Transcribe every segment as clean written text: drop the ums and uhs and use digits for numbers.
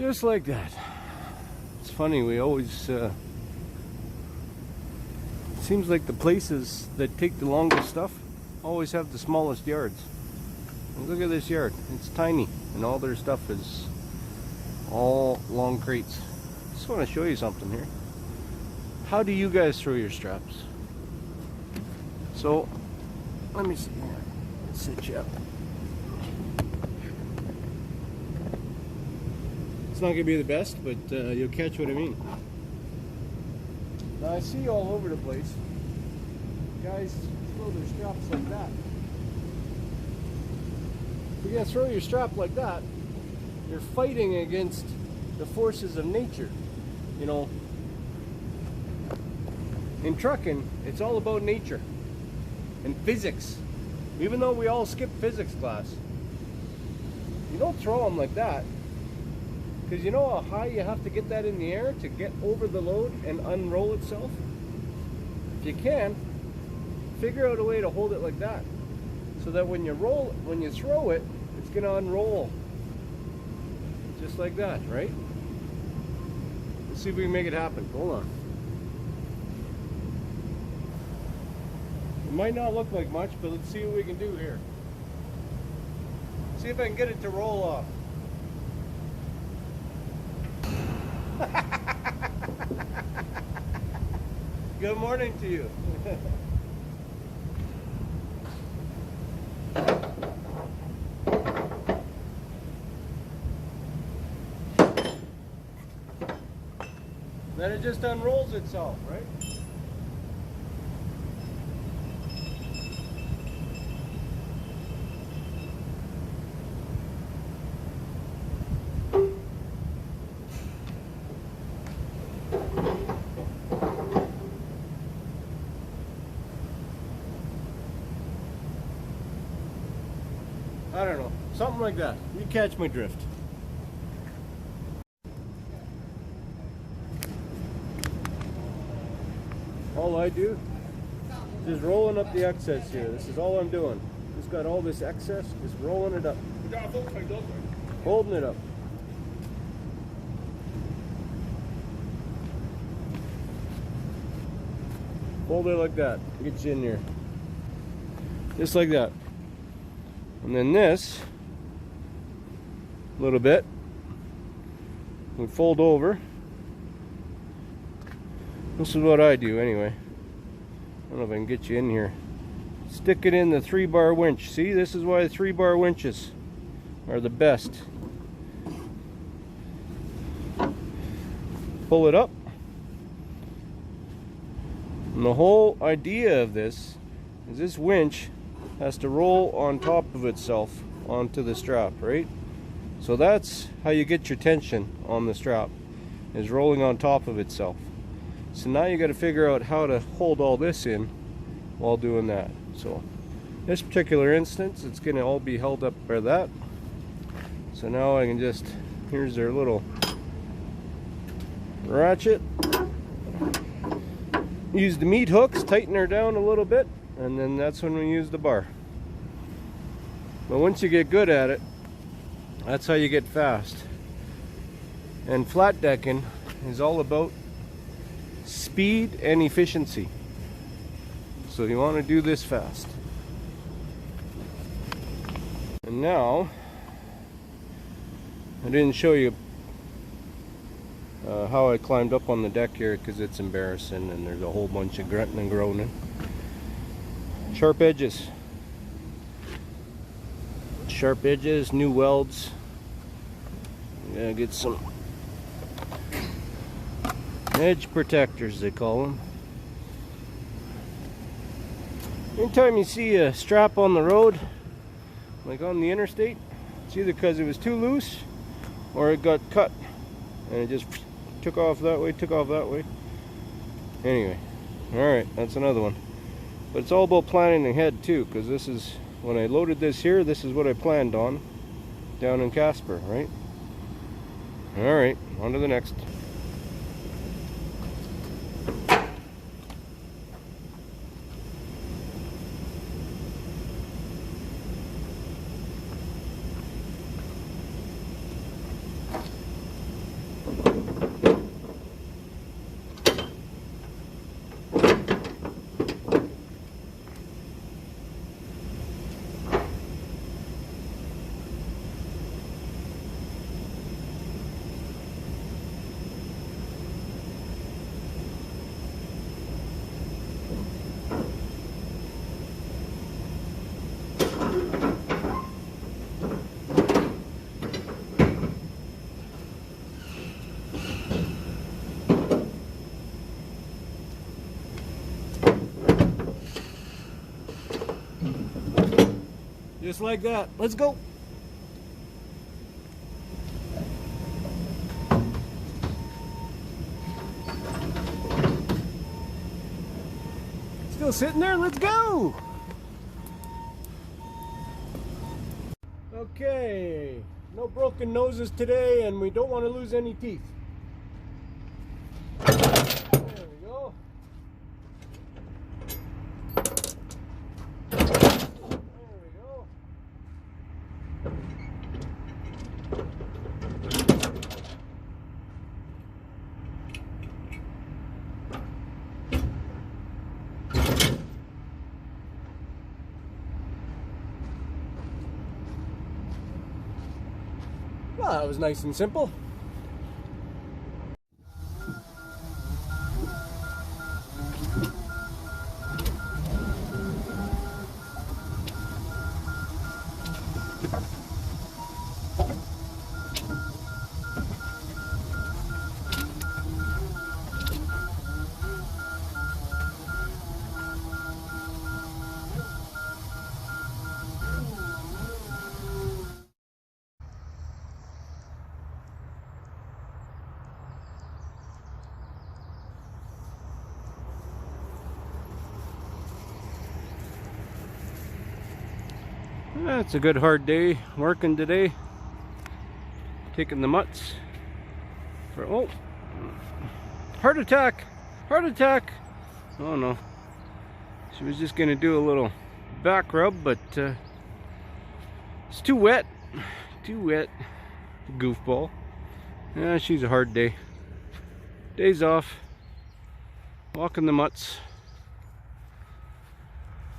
Just like that. It's funny, we always it seems like the places that take the longest stuff always have the smallest yards. And look at this yard, it's tiny, and all their stuff is all long crates. Just want to show you something here. How do you guys throw your straps? So let me see here. Let's sit you up. It's not gonna be the best, but you'll catch what I mean. Now I see all over the place guys throw their straps like that. If you're gonna throw your strap like that, you're fighting against the forces of nature. You know, in trucking, it's all about nature and physics. Even though we all skip physics class, you don't throw them like that, because you know how high you have to get that in the air to get over the load and unroll itself. If you can, figure out a way to hold it like that, so that when you throw it, it's going to unroll just like that, right? Let's see if we can make it happen. Hold on. It might not look like much, but let's see what we can do here. See if I can get it to roll off. Good morning to you. Then it just unrolls itself, right? I don't know, something like that. You catch my drift. All I do is just rolling up the excess here. This is all I'm doing. Just got all this excess, just rolling it up. Holding it up. Hold it like that. Get you in there. Just like that. And then this little bit we fold over. This is what I do anyway. I don't know if I can get you in here. Stick it in the 3-bar winch. See, this is why the 3-bar winches are the best. Pull it up. And the whole idea of this is this winch has to roll on top of itself onto the strap, right? So that's how you get your tension on the strap, is rolling on top of itself. So now you got to figure out how to hold all this in while doing that. So this particular instance, it's going to all be held up by that. So now I can just, here's their little ratchet. Use the meat hooks, tighten her down a little bit, and then that's when we use the bar. But once you get good at it, that's how you get fast. And flat decking is all about speed and efficiency. So you want to do this fast. And now, I didn't show you how I climbed up on the deck here, because it's embarrassing and there's a whole bunch of grunting and groaning. Sharp edges. Sharp edges, new welds. Gotta get some edge protectors, they call them. Anytime you see a strap on the road, like on the interstate, it's either because it was too loose or it got cut and it just took off that way. Anyway, alright, that's another one. But it's all about planning ahead too, because this is, when I loaded this here, this is what I planned on down in Casper, right? Alright, on to the next. Just like that. Let's go. Still sitting there? Let's go. Okay, no broken noses today, and we don't want to lose any teeth. There we go. There we go. Well, that was nice and simple. It's a good hard day working today. Taking the mutts for, oh, heart attack, heart attack. Oh no, she was just gonna do a little back rub, but it's too wet, goofball. Yeah, she's a hard day. Days off, walking the mutts,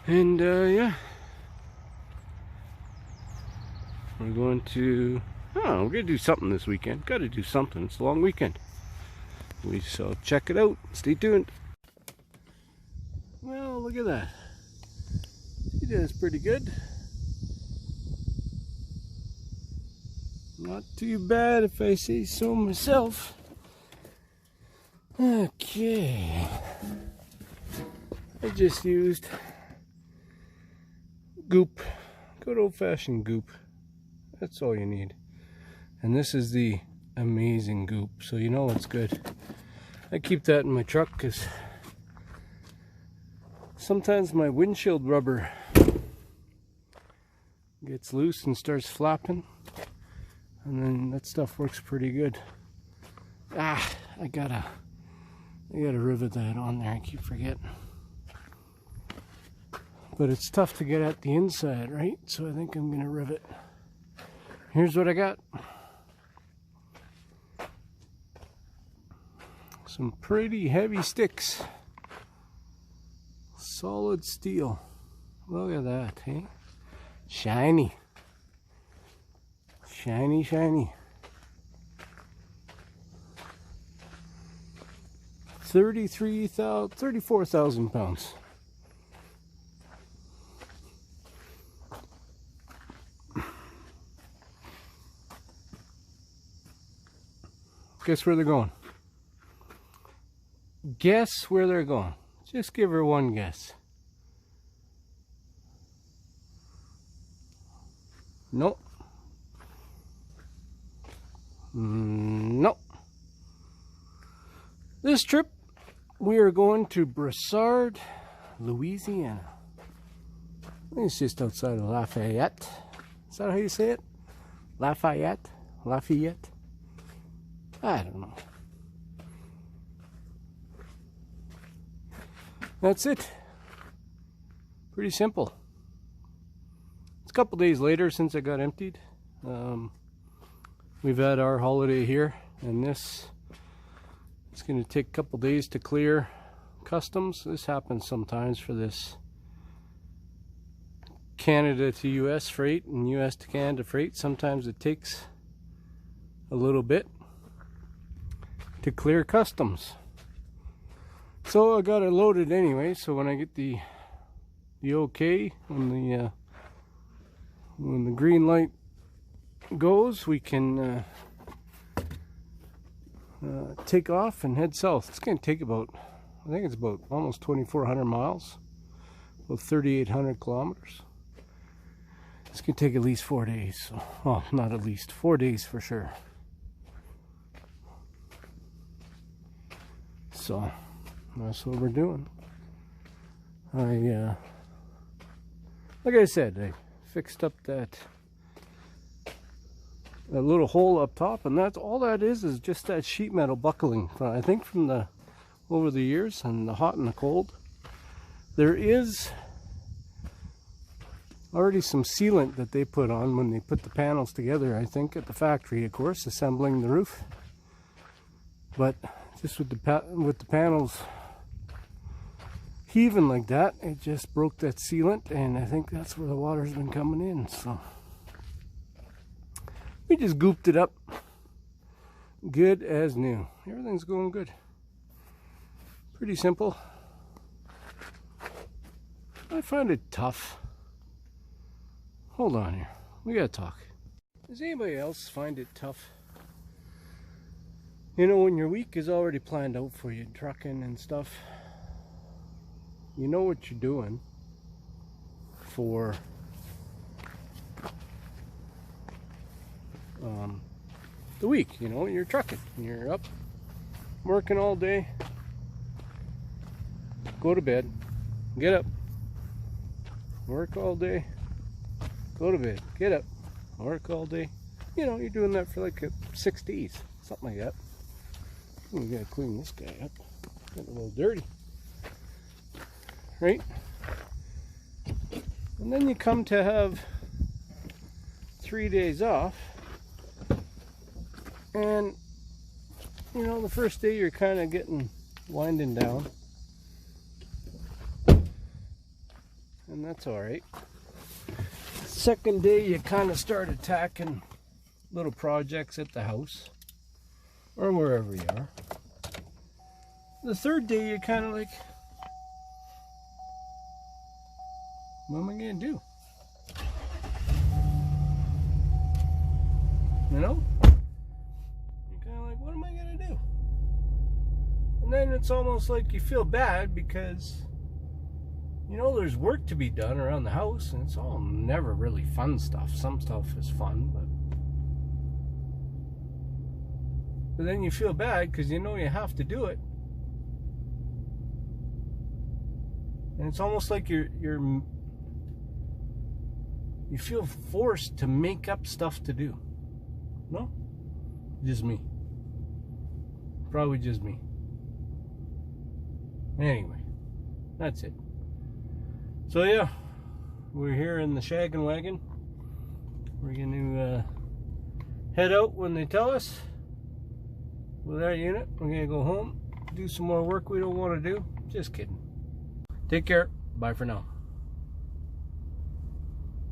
and yeah. We're going to, we're going to do something this weekend. Got to do something. It's a long weekend. We shall check it out. Stay tuned. Well, look at that. She does pretty good. Not too bad if I say so myself. Okay. I just used goop. Good old-fashioned goop. That's all you need. And this is the amazing goop, so you know it's good. I keep that in my truck because sometimes my windshield rubber gets loose and starts flapping, and then that stuff works pretty good. I gotta rivet that on there. I keep forgetting. But it's tough to get at the inside, right? So I think I'm gonna rivet. Here's what I got. Some pretty heavy sticks. Solid steel. Look at that, hey? Shiny. Shiny, shiny. 34,000 pounds. Guess where they're going? Guess where they're going. Just give her one guess. Nope. Nope. This trip, we are going to Brossard, Louisiana. It's just outside of Lafayette. Is that how you say it? Lafayette? Lafayette? I don't know. That's it. Pretty simple. It's a couple days later since I got emptied. We've had our holiday here, and this it's going to take a couple days to clear customs. This happens sometimes for this Canada to US freight and US to Canada freight. Sometimes it takes a little bit to clear customs. So I got it loaded anyway, so when I get the okay, when the green light goes, we can take off and head south. It's going to take about, I think it's about almost 2,400 miles, about 3,800 kilometers. This could take at least 4 days. So, well, not at least 4 days for sure. So that's what we're doing. Like I said, I fixed up that little hole up top, and that's all that is just that sheet metal buckling. I think from the over the years and the hot and the cold, there is already some sealant that they put on when they put the panels together, I think at the factory, of course, assembling the roof. But just with the panels heaving like that, it just broke that sealant, and I think that's where the water's been coming in. So we just gooped it up good as new. Everything's going good. Pretty simple. I find it tough. Hold on here. We gotta talk. Does anybody else find it tough? You know, when your week is already planned out for you, trucking and stuff, you know what you're doing for the week. You know, you're trucking, you're up working all day, go to bed, get up, work all day, go to bed, get up, work all day. You know, you're doing that for like 6 days, something like that. We gotta clean this guy up. Getting a little dirty. Right? And then you come to have 3 days off. And, you know, the first day you're kind of winding down. And that's alright. Second day you kind of start attacking little projects at the house. Or wherever you are. The third day you're kind of like, what am I going to do? You know? You're kind of like, what am I going to do? And then it's almost like you feel bad because, you know, there's work to be done around the house, and it's all never really fun stuff. Some stuff is fun, but then you feel bad because you know you have to do it. And it's almost like you feel forced to make up stuff to do. No? Just me. Probably just me. Anyway, that's it. So yeah, we're here in the shaggin' wagon. We're going to head out when they tell us. With our unit, we're going to go home, do some more work we don't want to do. Just kidding. Take care. Bye for now.